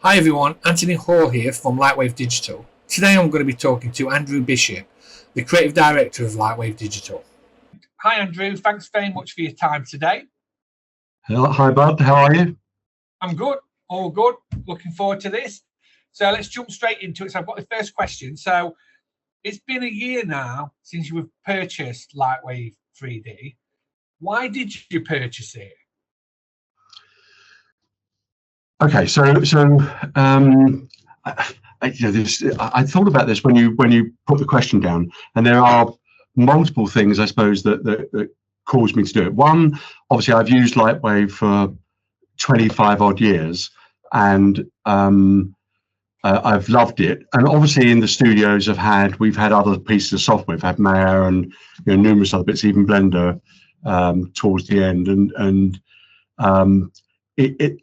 Hi everyone, Anthony Hall here from Lightwave Digital. Today I'm going to be talking to Andrew Bishop, the Creative Director of Lightwave Digital. Hi Andrew, thanks very much for your time today. Hi Bud, how are you? I'm good, all good, looking forward to this. So let's jump straight into it. So I've got the first question. So it's been a year now since you've purchased Lightwave 3D. Why did you purchase it? Okay, I thought about this when you put the question down, and there are multiple things I suppose that caused me to do it. One, obviously, I've used Lightwave for 25 odd years, and I've loved it. And obviously, in the studios we've had other pieces of software. We've had Maya and numerous other bits, even Blender towards the end, and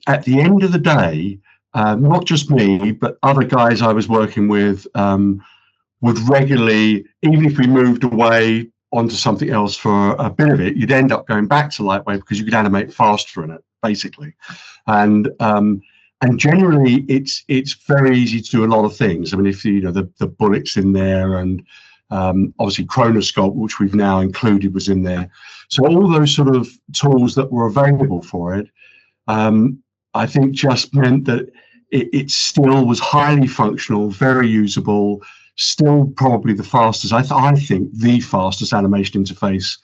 at the end of the day, not just me, but other guys I was working with would regularly, even if we moved away onto something else for a bit of it, you'd end up going back to Lightwave because you could animate faster in it, basically. And generally, it's very easy to do a lot of things. I mean, if the bullets in there, and obviously Chronosculpt, which we've now included, was in there. So all those sort of tools that were available for it, I think just meant that it still was highly functional, very usable, still probably the fastest, I think the fastest animation interface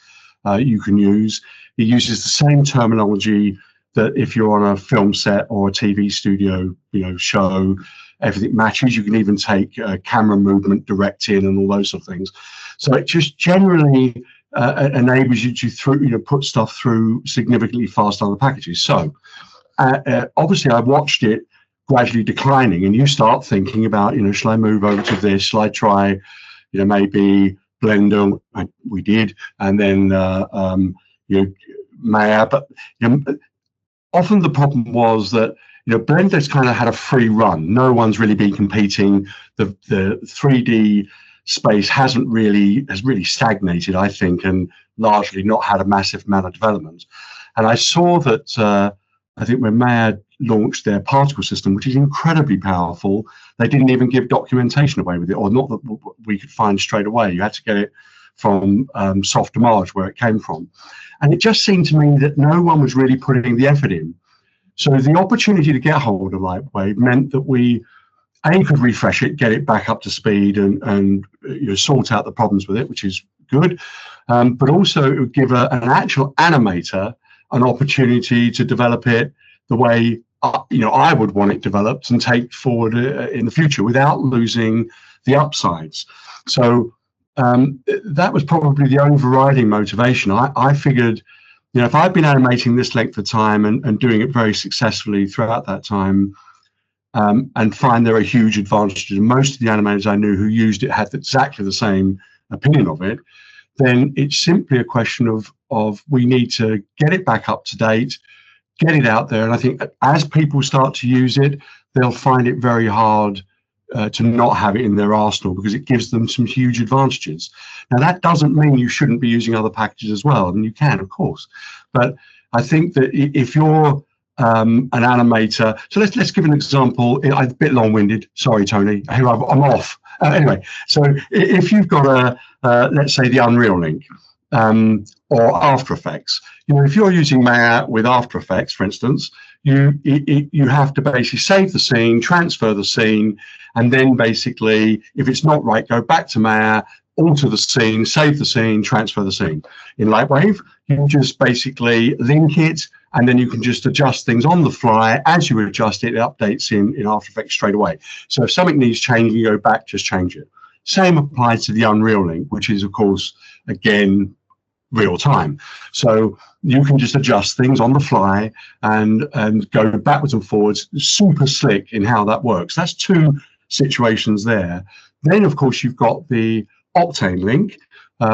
you can use. It uses the same terminology that if you're on a film set or a TV studio, show, everything matches. You can even take camera movement direct in and all those sort of things. So it just generally enables you to put stuff through significantly faster on the packages. So obviously I watched it gradually declining, and you start thinking about, shall I move over to this? Shall I try, maybe Blender? We did, and then Maya. But often the problem was that Blender's kind of had a free run. No one's really been competing. The 3D space has really stagnated, I think, and largely not had a massive amount of development. And I saw that I think when Maya launched their particle system, which is incredibly powerful, they didn't even give documentation away with it, or not that we could find straight away. You had to get it from Softimage, where it came from. And it just seemed to me that no one was really putting the effort in. So the opportunity to get hold of Lightwave meant that we could refresh it, get it back up to speed, and sort out the problems with it, which is good. But also it would give an actual animator an opportunity to develop it the way I would want it developed and take forward in the future without losing the upsides. So that was probably the overriding motivation. I figured, if I've been animating this length of time and doing it very successfully throughout that time, and find there are huge advantages, and most of the animators I knew who used it had exactly the same opinion of it, then it's simply a question of we need to get it back up to date, get it out there. And I think as people start to use it, they'll find it very hard to not have it in their arsenal, because it gives them some huge advantages. Now, that doesn't mean you shouldn't be using other packages as well. I mean, you can, of course. But I think that if you're an animator, so let's give an example. I'm a bit long-winded. Sorry, Tony. I'm off. Anyway, so if you've got let's say the Unreal link, or After Effects, if you're using Maya with After Effects, for instance, you have to basically save the scene, transfer the scene, and then basically, if it's not right, go back to Maya, alter the scene, save the scene, transfer the scene. In Lightwave, you just basically link it, and then you can just adjust things on the fly. As you adjust it, it updates in After Effects straight away. So if something needs changing, you go back, just change it. Same applies to the Unreal link, which is, of course, again, real time. So you can just adjust things on the fly and go backwards and forwards. Super slick in how that works. That's two situations there. Then, of course, you've got the Octane link,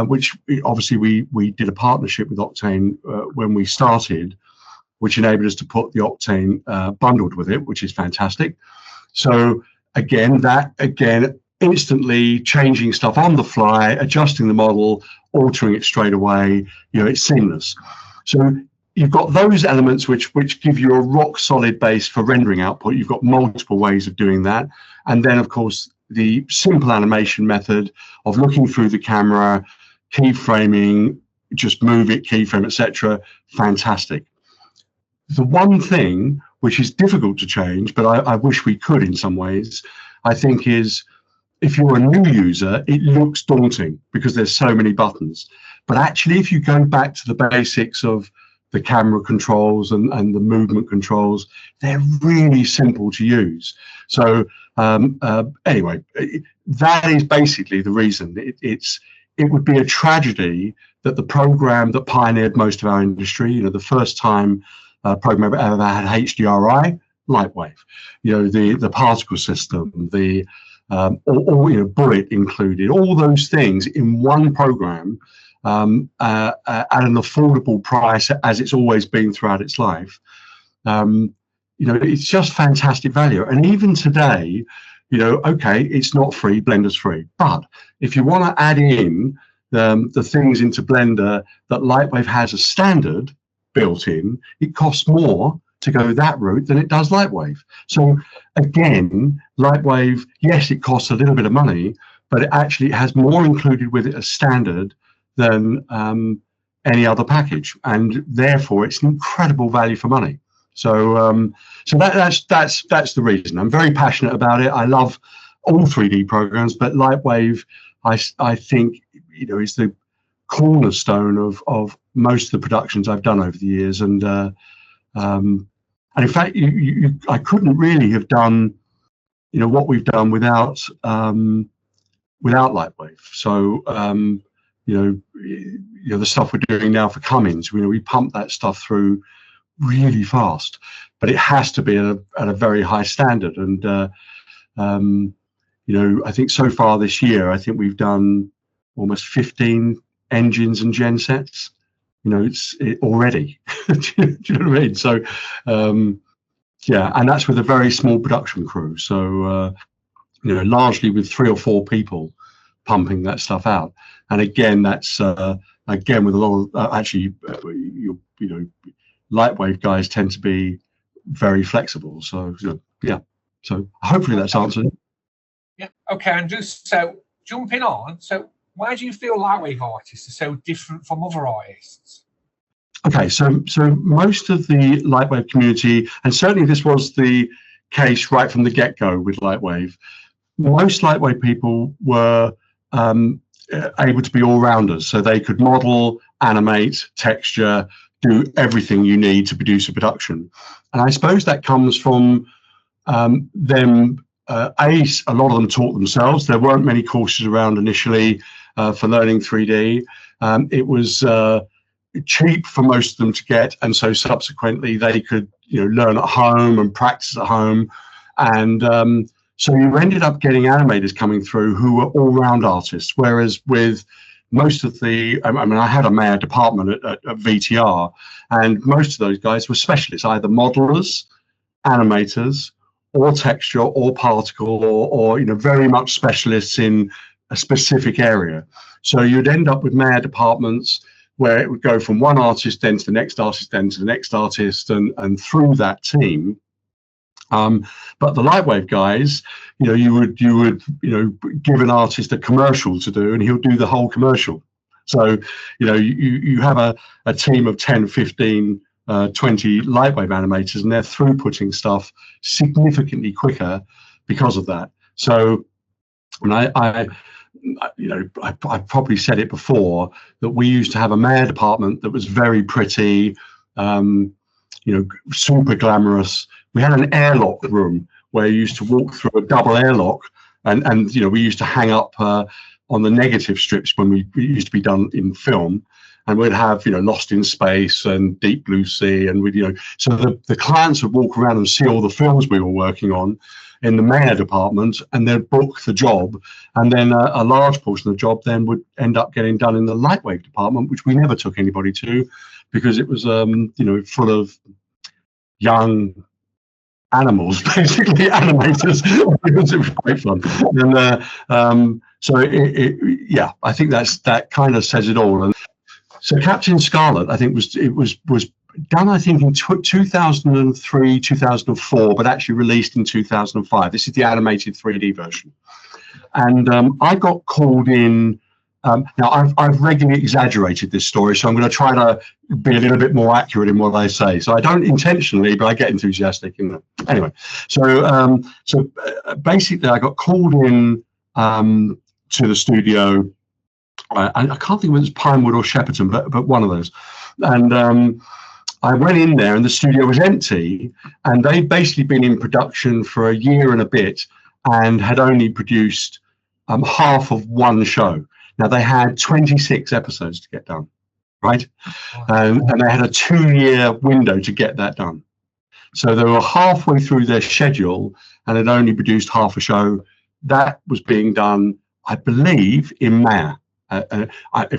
which obviously we did a partnership with Octane when we started, which enabled us to put the Octane bundled with it, which is fantastic. So again, instantly changing stuff on the fly, adjusting the model, altering it straight away, it's seamless. So you've got those elements which give you a rock solid base for rendering output. You've got multiple ways of doing that. And then, of course, the simple animation method of looking through the camera, keyframing, just move it, keyframe, etc. Fantastic. The one thing which is difficult to change, but I wish we could in some ways, I think is if you're a new user, it looks daunting because there's so many buttons. But actually, if you go back to the basics of the camera controls and the movement controls, they're really simple to use. So anyway, that is basically the reason. It would be a tragedy that the program that pioneered most of our industry, the first time program ever had HDRI, Lightwave, the particle system, the bullet included, all those things in one program at an affordable price, as it's always been throughout its life. It's just fantastic value. And even today, okay, it's not free, Blender's free, but if you want to add in the things into Blender that Lightwave has as standard built in, it costs more to go that route than it does Lightwave. So again, Lightwave, yes, it costs a little bit of money, but it actually has more included with it as standard than any other package, and therefore it's an incredible value for money. So that's the reason. I'm very passionate about it. I love all 3D programs, but Lightwave, I think, is the cornerstone of most of the productions I've done over the years, and in fact, I couldn't really have done, what we've done without Lightwave. So the stuff we're doing now for Cummins, we pump that stuff through really fast, but it has to be at a very high standard. And I think so far this year, I think we've done almost 15 engines and gensets. It's already. Do you know what I mean? So yeah, and that's with a very small production crew. So largely with 3 or 4 people pumping that stuff out. And again, that's again with a lot of actually, Lightwave guys tend to be very flexible. So yeah. So hopefully that's answered it. Yeah. Okay, Andrew. So jumping on. So why do you feel Lightwave artists are so different from other artists? Okay, so most of the Lightwave community, and certainly this was the case right from the get-go with Lightwave, most Lightwave people were able to be all-rounders, so they could model, animate, texture, do everything you need to produce a production. And I suppose that comes from them, a lot of them taught themselves. There weren't many courses around initially for learning 3D. It was cheap for most of them to get, and so subsequently they could learn at home and practice at home. And so you ended up getting animators coming through who were all-round artists, whereas with most of the, I had a mayor department at VTR, and most of those guys were specialists, either modelers, animators, or texture, or particle, or very much specialists in a specific area. So you'd end up with mayor departments where it would go from one artist then to the next artist, then to the next artist, and through that team. But the Lightwave guys, you would give an artist a commercial to do, and he'll do the whole commercial. So you have a team of 10, 15, 20 Lightwave animators, and they're throughputting stuff significantly quicker because of that. So, and I've probably said it before, that we used to have a mayor department that was very pretty, super glamorous. We had an airlock room where you used to walk through a double airlock, and we used to hang up on the negative strips when we used to be done in film, and we'd have Lost in Space and Deep Blue Sea, and so the clients would walk around and see all the films we were working on in the mayor department, and they'd book the job, and then a large portion of the job then would end up getting done in the Lightwave department, which we never took anybody to, because it was full of young animals, basically animators. It was quite fun. And so yeah, I think that kind of says it all. And so Captain Scarlet, I think was done, I think, in 2003, 2004, but actually released in 2005. This is the animated 3D version. And I got called in. Now, I've regularly exaggerated this story, so I'm going to try to be a little bit more accurate in what I say. So I don't intentionally, but I get enthusiastic. Anyway, so basically, I got called in to the studio. I can't think whether it's Pinewood or Shepperton, but one of those. And I went in there, and the studio was empty, and they'd basically been in production for a year and a bit, and had only produced half of one show. Now, they had 26 episodes to get done, right? And they had a 2-year window to get that done. So they were halfway through their schedule and had only produced half a show. That was being done, I believe, in May. In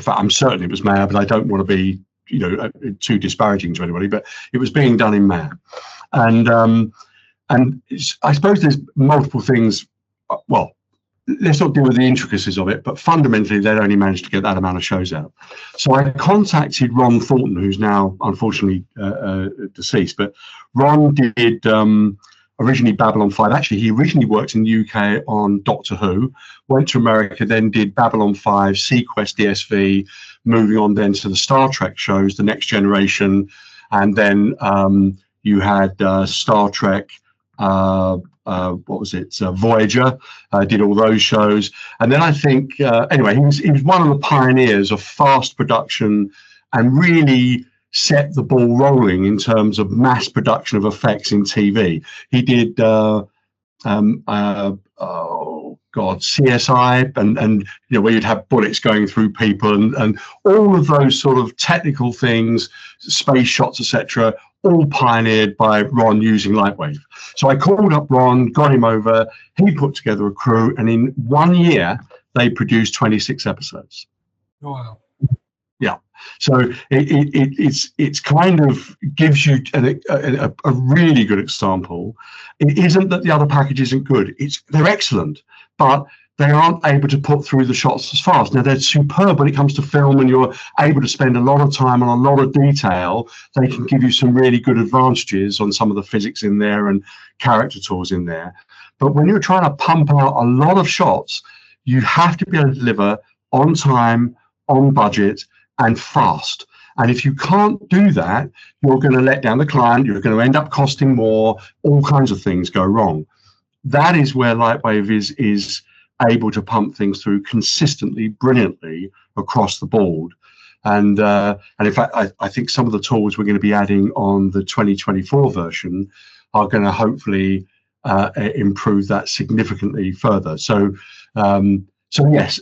fact, I'm certain it was May, but I don't want to be, too disparaging to anybody, but it was being done in May. And I suppose there's multiple things. Well, let's not deal with the intricacies of it, but fundamentally, they'd only managed to get that amount of shows out. So I contacted Ron Thornton, who's now unfortunately deceased, but Ron did originally Babylon 5. Actually, he originally worked in the UK on Doctor Who, went to America, then did Babylon 5, Sequest DSV, moving on then to the Star Trek shows, The Next Generation, and then you had Star Trek, what was it, Voyager, did all those shows. And then I think, anyway, he was one of the pioneers of fast production and really set the ball rolling in terms of mass production of effects in TV. He did, CSI, and where you'd have bullets going through people, and all of those sort of technical things, space shots, etc., all pioneered by Ron using Lightwave. So I called up Ron, got him over, he put together a crew, and in 1 year, they produced 26 episodes. Wow. Yeah. So it's kind of gives you a really good example. It isn't that the other package isn't good. They're excellent, but they aren't able to put through the shots as fast. Now, they're superb when it comes to film, and you're able to spend a lot of time on a lot of detail. They can give you some really good advantages on some of the physics in there and character tools in there. But when you're trying to pump out a lot of shots, you have to be able to deliver on time, on budget, and fast. And if you can't do that, you're going to let down the client, you're going to end up costing more, all kinds of things go wrong. That is where Lightwave is able to pump things through consistently, brilliantly across the board. And in fact, I think some of the tools we're going to be adding on the 2024 version are going to hopefully improve that significantly further. So yes,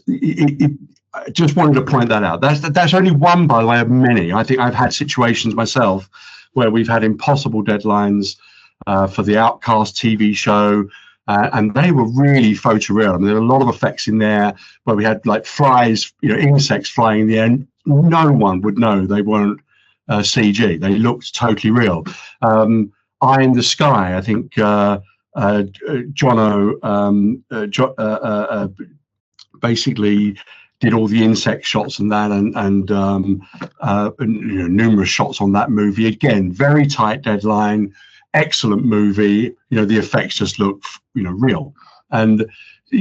I just wanted to point that out. That's only one, by the way, of many. I think I've had situations myself where we've had impossible deadlines for the Outcast TV show, and they were really photoreal. I mean, there were a lot of effects in there where we had like flies, insects flying in the air. No one would know they weren't CG. They looked totally real. Eye in the Sky, I think Jono basically did all the insect shots and that, and numerous shots on that movie. Again, very tight deadline, excellent movie. The effects just look, real. And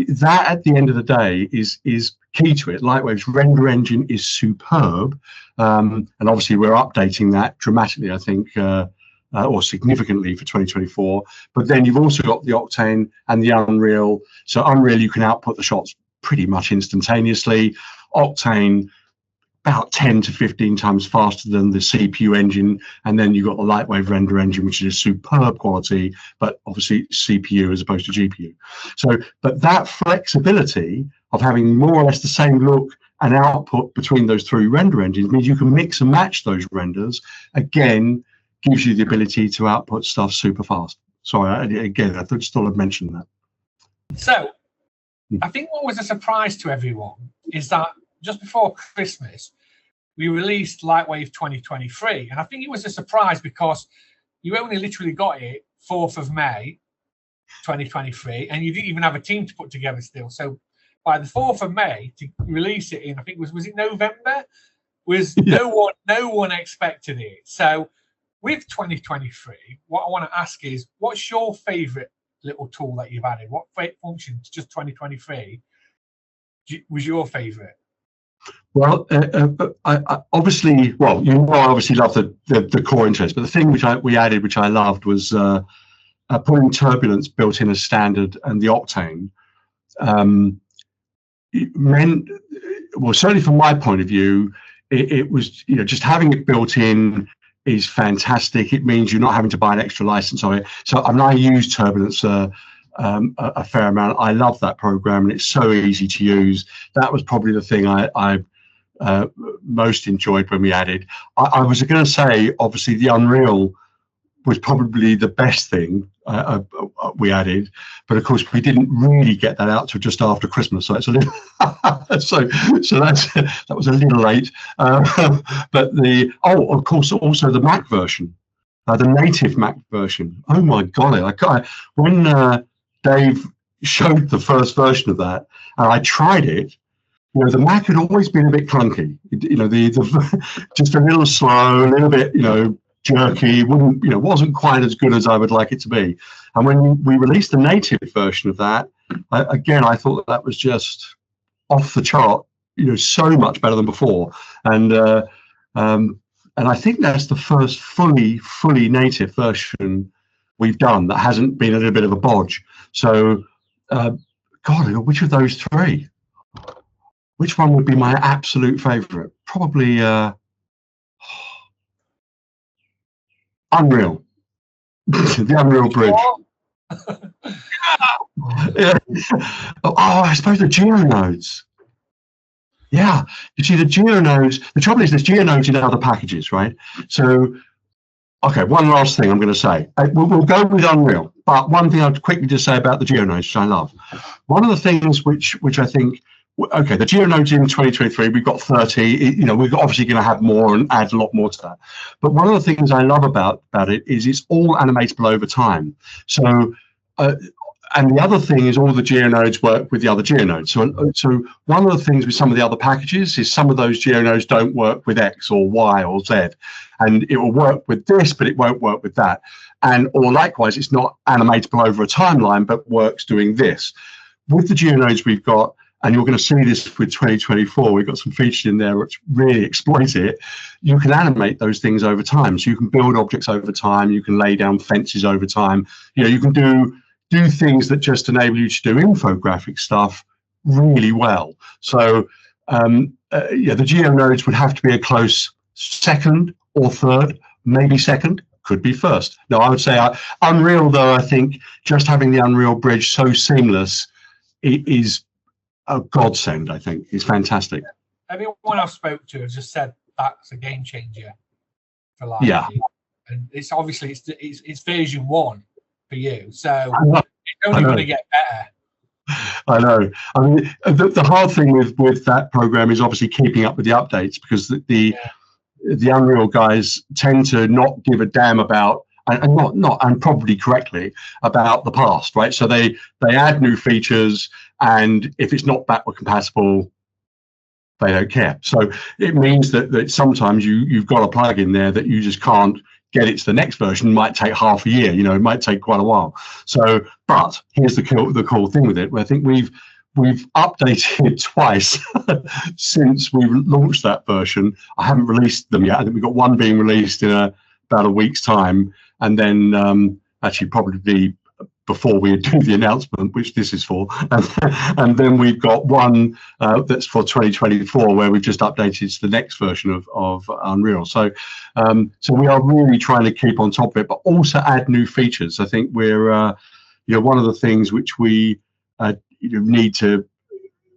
that, at the end of the day, is key to it. Lightwave's render engine is superb, and obviously we're updating that dramatically, I think, or significantly for 2024. But then you've also got the Octane and the Unreal. So Unreal, you can output the shots pretty much instantaneously. Octane, about 10 to 15 times faster than the CPU engine. And then you've got the Lightwave render engine, which is superb quality, but obviously CPU as opposed to GPU. So, but that flexibility of having more or less the same look and output between those three render engines means you can mix and match those renders. Again, gives you the ability to output stuff super fast. Sorry, again, I just thought I'd mention that. So, I think what was a surprise to everyone is that just before Christmas, we released Lightwave 2023. And I think it was a surprise because you only literally got it 4th of May, 2023, and you didn't even have a team to put together still. So by the 4th of May to release it in, I think was it November? No one expected it. So with 2023, what I want to ask is, what's your favourite little tool that you've added? What function, just 2023, was your favourite? Well, I obviously, well, you know, I obviously love the core interest, but the thing we added, which I loved, was putting turbulence built in as standard, and the octane meant, well, certainly from my point of view, it was, you know, just having it built in is fantastic. It means you're not having to buy an extra license on it. So I mean, I use turbulence a fair amount. I love that program, and it's so easy to use. That was probably the thing I most enjoyed when we added. I was going to say, obviously, the Unreal was probably the best thing we added, but of course we didn't really get that out till just after Christmas, so it's a little so that was a little late. But of course, also the Mac version, the native Mac version. Oh my god! When Dave showed the first version of that, and I tried it. You know, the Mac had always been a bit clunky. You know, the just a little slow, a little bit, you know, jerky. Wasn't quite as good as I would like it to be. And when we released the native version of that, I thought that was just off the chart. You know, so much better than before. And I think that's the first fully native version we've done that hasn't been a little bit of a bodge. So, God, which of those three? Which one would be my absolute favourite? Probably Unreal. The Unreal Bridge. Yeah. Oh, I suppose the GeoNodes. Yeah, you see the GeoNodes. The trouble is there's GeoNodes in other packages, right? So, okay, one last thing I'm going to say. We'll go with Unreal, but one thing I'd quickly just say about the GeoNodes, which I love. One of the things which I think, okay, the GeoNodes in 2023, we've got 30. You know, we're obviously going to have more and add a lot more to that. But one of the things I love about it is it's all animatable over time. So, and the other thing is all the GeoNodes work with the other GeoNodes. So one of the things with some of the other packages is some of those GeoNodes don't work with X or Y or Z, and it will work with this, but it won't work with that. Or likewise, it's not animatable over a timeline, but works doing this. With the GeoNodes we've got, and you're going to see this with 2024, we've got some features in there which really exploit it. You can animate those things over time. So you can build objects over time. You can lay down fences over time. You know, you can do things that just enable you to do infographic stuff really well. So yeah, the GeoNodes would have to be a close second or third, maybe second, could be first. No, I would say Unreal, though, I think just having the Unreal Bridge so seamless, it is a godsend. I think it's fantastic. Everyone I've spoke to has just said that's a game changer for Lightwave. Yeah, and it's obviously it's version 1 for you, so it's only going to get better. I know. I mean, the hard thing with that program is obviously keeping up with the updates, because the Unreal guys tend to not give a damn about, and probably correctly, about the past, right? So they add new features, and if it's not backward compatible, they don't care. So it means that sometimes you've got a plug in there that you just can't get it to the next version. It might take half a year, you know, it might take quite a while. So, but here's the cool thing with it. I think we've updated it twice since we've launched that version. I haven't released them yet. I think we've got one being released in about a week's time, and then actually probably before we do the announcement, which this is for, and then we've got one that's for 2024, where we've just updated to the next version of Unreal. So we are really trying to keep on top of it, but also add new features. I think we're one of the things which we need to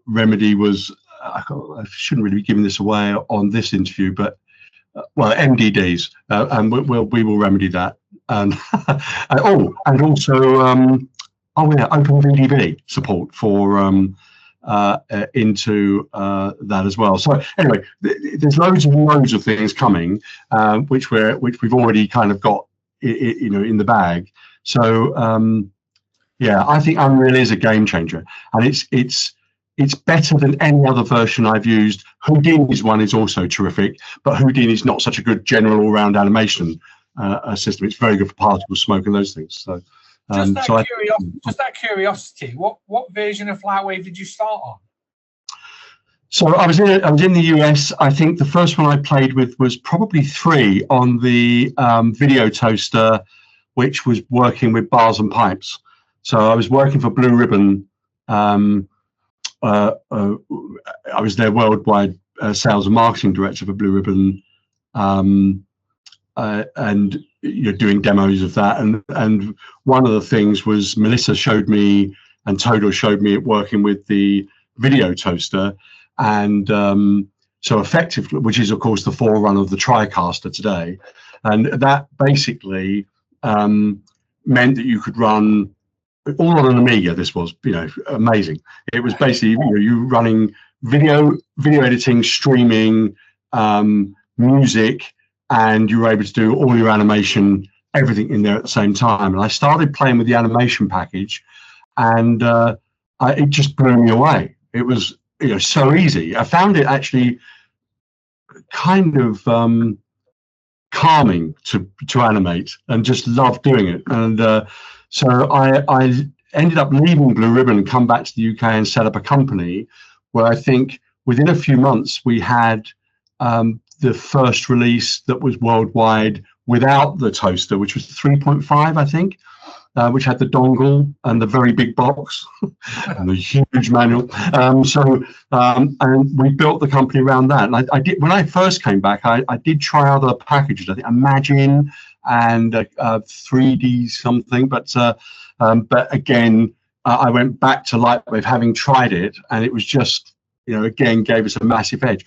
remedy was, I shouldn't really be giving this away on this interview, but well, MDDs, and we will remedy that. And and also OpenVDB support for into that as well. So anyway, there's loads of things coming, which we've already kind of got in the bag. So yeah, I think Unreal is a game changer, and it's better than any other version I've used. Houdini's one is also terrific, but Houdini's not such a good general all-round animation system. It's very good for particle smoke and those things. So, just out of curiosity, what version of Lightwave did you start on? So I was in the US. I think the first one I played with was probably 3 on the video toaster, which was working with bars and pipes. So I was working for Blue Ribbon. I was their worldwide sales and marketing director for Blue Ribbon, and doing demos of that. And one of the things was Melissa showed me and Todo showed me it working with the video toaster. And so effectively, which is of course the forerunner of the TriCaster today, and that basically meant that you could run all on an Amiga. This was amazing. It was basically you running video editing, streaming, music, and you were able to do all your animation, everything in there at the same time. And I started playing with the animation package, and it just blew me away. It was so easy. I found it actually kind of calming to animate, and just loved doing it. And so I ended up leaving Blue Ribbon and come back to the UK and set up a company where I think within a few months we had the first release that was worldwide without the toaster, which was 3.5, I think. Which had the dongle and the very big box and the huge manual. And we built the company around that. And I did, when I first came back, I did try other packages. I think Imagine and 3D something, but again, I went back to Lightwave having tried it, and it was just, again, gave us a massive edge.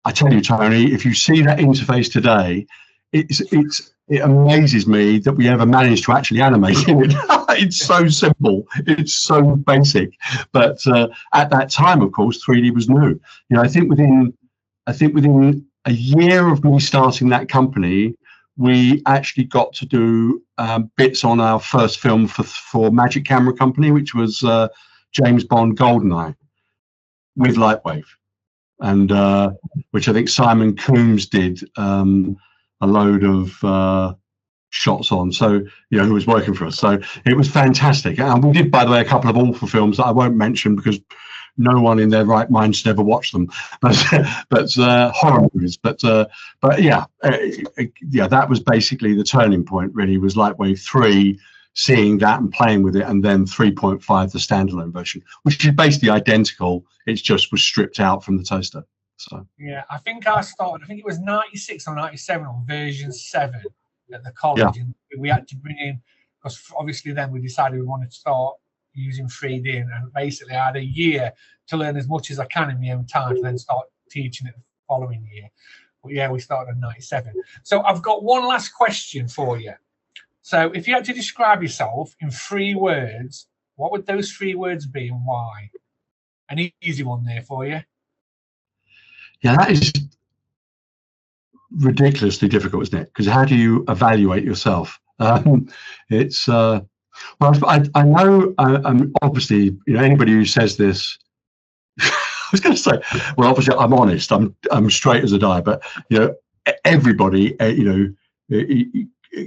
I tell you, Tony, if you see that interface today, it amazes me that we ever managed to actually animate it. It's so simple, it's so basic. But at that time, of course, 3D was new. I think within a year of me starting that company, we actually got to do bits on our first film for Magic Camera Company, which was James Bond GoldenEye with Lightwave, and which I think Simon Coombs did a load of shots on, so who was working for us. So it was fantastic. And we did, by the way, a couple of awful films that I won't mention because no one in their right mind should ever watch them, but horror movies. But yeah, that was basically the turning point. Really, was Lightwave 3, seeing that and playing with it, and then 3.5, the standalone version, which is basically identical. It just was stripped out from the toaster. So yeah, I think I think it was 96 or 97 on version 7 at the college, and we had to bring in, because obviously then we decided we wanted to start using 3D, and basically I had a year to learn as much as I can in my own time to then start teaching it the following year. But yeah, we started in 97. So I've got one last question for you. So if you had to describe yourself in 3 words, what would those 3 words be and why? An easy one there for you. Yeah, that is ridiculously difficult, isn't it? Because how do you evaluate yourself? It's well, I know. Obviously, anybody who says this, I was going to say, well, obviously, I'm honest. I'm straight as a die. But everybody,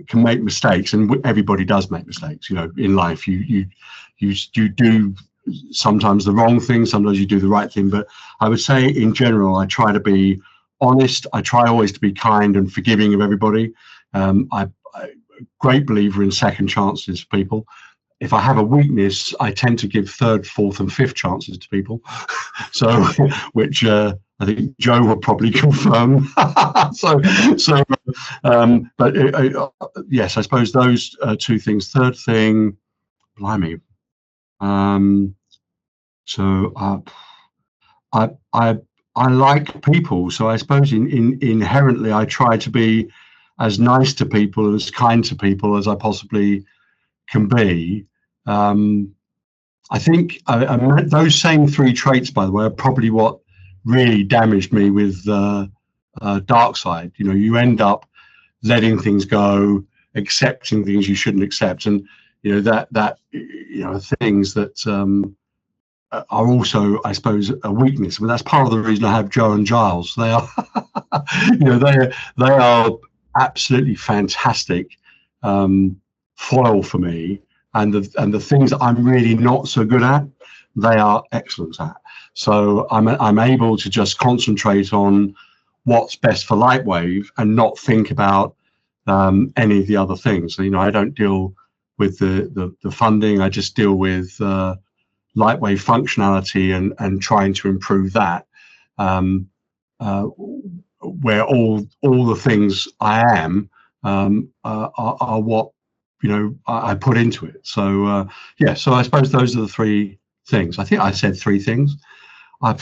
can make mistakes, and everybody does make mistakes. In life, you do sometimes the wrong thing, sometimes you do the right thing. But I would say in general, I try to be honest. I try always to be kind and forgiving of everybody. I'm a great believer in second chances for people. If I have a weakness, I tend to give 3rd, 4th and 5th chances to people. So, which I think Joe will probably confirm. But yes, I suppose those 2 things. 3rd thing, blimey. So I like people, so I suppose inherently I try to be as nice to people, as kind to people as I possibly can be. I think those same 3 traits, by the way, are probably what really damaged me with Dark Side. You end up letting things go, accepting things you shouldn't accept, and things that are also, I suppose, a weakness. I mean, that's part of the reason I have Joe and Giles. They are, they are absolutely fantastic foil for me, and the things that I'm really not so good at, they are excellent at. So I'm able to just concentrate on what's best for Lightwave and not think about any of the other things. So, I don't deal with the funding. I just deal with Lightwave functionality and trying to improve that. Where all the things I am are what I put into it. So so I suppose those are the three things. I think I said three things. I'm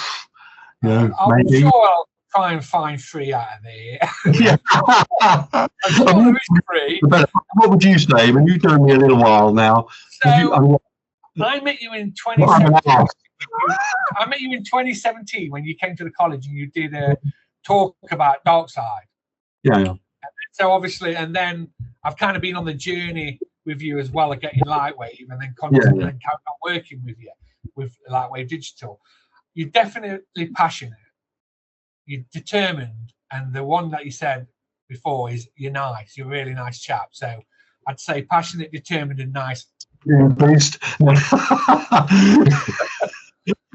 maybe. Sure I'll try and find three out of there. Yeah. I'm sure there is three. What would you say? I mean, you've known me a little while now. So I met you in 2017. I met you in 2017 when you came to the college and you did a talk about dark side. Yeah. So obviously, and then I've kind of been on the journey with you as well of getting Lightwave, and then continuing and carrying on working with you with Lightwave Digital. You're definitely passionate. You're determined, and the one that you said before is you're nice. You're a really nice chap. So I'd say passionate, determined, and nice. Yeah, based. Well,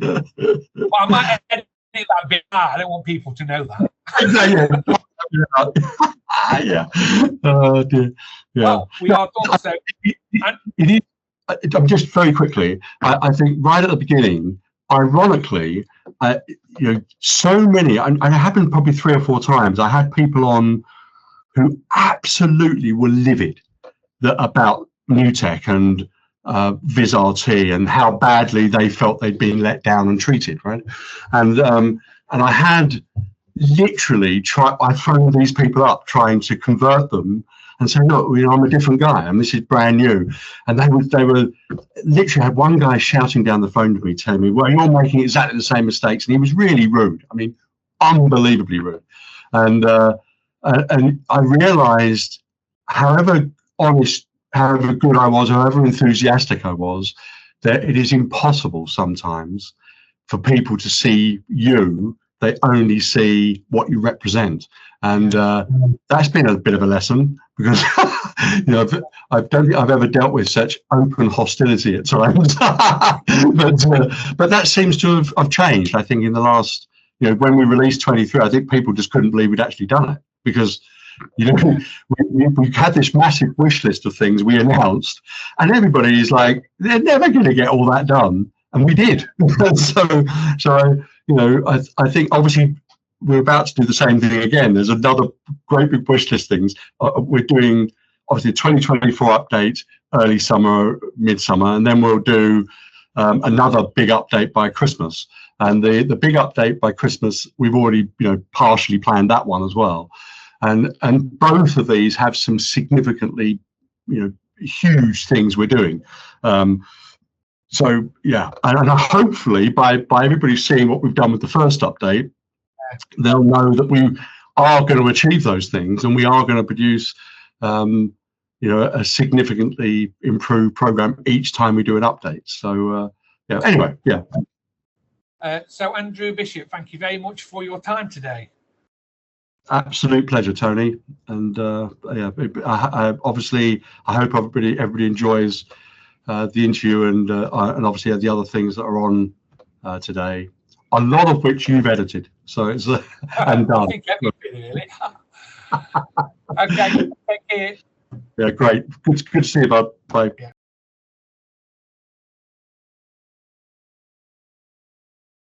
I might edit that bit out. I don't want people to know that. Yeah. Oh dear. Yeah. Well, we are done. So, I'm just very quickly. I think right at the beginning, ironically, so many. And it happened probably 3 or 4 times. I had people on who absolutely were livid about new tech and VisRT and how badly they felt they'd been let down and treated, right? And I had literally I phoned these people up trying to convert them and say, look, I'm a different guy and this is brand new. And they were literally had one guy shouting down the phone to me, telling me, well, you're making exactly the same mistakes. And he was really rude. I mean, unbelievably rude. And I realized, however honest, however good I was, however enthusiastic I was, that it is impossible sometimes for people to see you. They only see what you represent. And that's been a bit of a lesson, because I don't think I've ever dealt with such open hostility at times. but that seems to have changed, I think, in the last, when we released 23, I think people just couldn't believe we'd actually done it, because we had this massive wish list of things we announced, and everybody is like, they're never going to get all that done, and we did. I think obviously we're about to do the same thing again. There's another great big wish list things. We're doing obviously a 2024 update early summer, midsummer, and then we'll do another big update by Christmas. And the big update by Christmas, we've already partially planned that one as well. And both of these have some significantly huge things we're doing. So yeah, and hopefully by everybody seeing what we've done with the first update, they'll know that we are going to achieve those things, and we are going to produce a significantly improved program each time we do an update. So anyway. So Andrew Bishop, thank you very much for your time today. Absolute pleasure, Tony. And obviously I hope everybody enjoys the interview and obviously the other things that are on today, a lot of which you've edited, so it's and done. I think everything, really. Okay, thank you. Yeah, great. Good to see you, bud. Bye. Yeah.